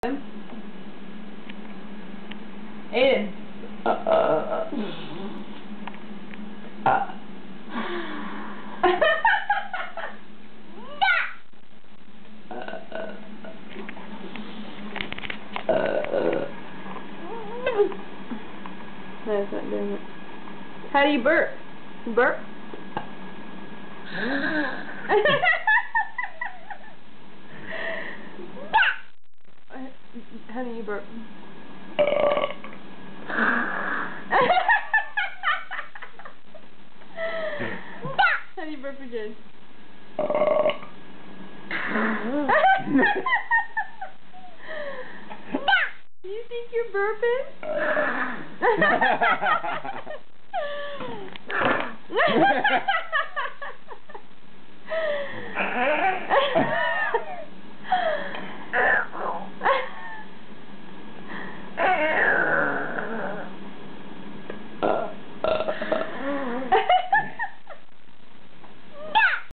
Aiden. That's not doing it. How do you burp? Burp? How do you burp? How do you burp again? Do you think you're burping?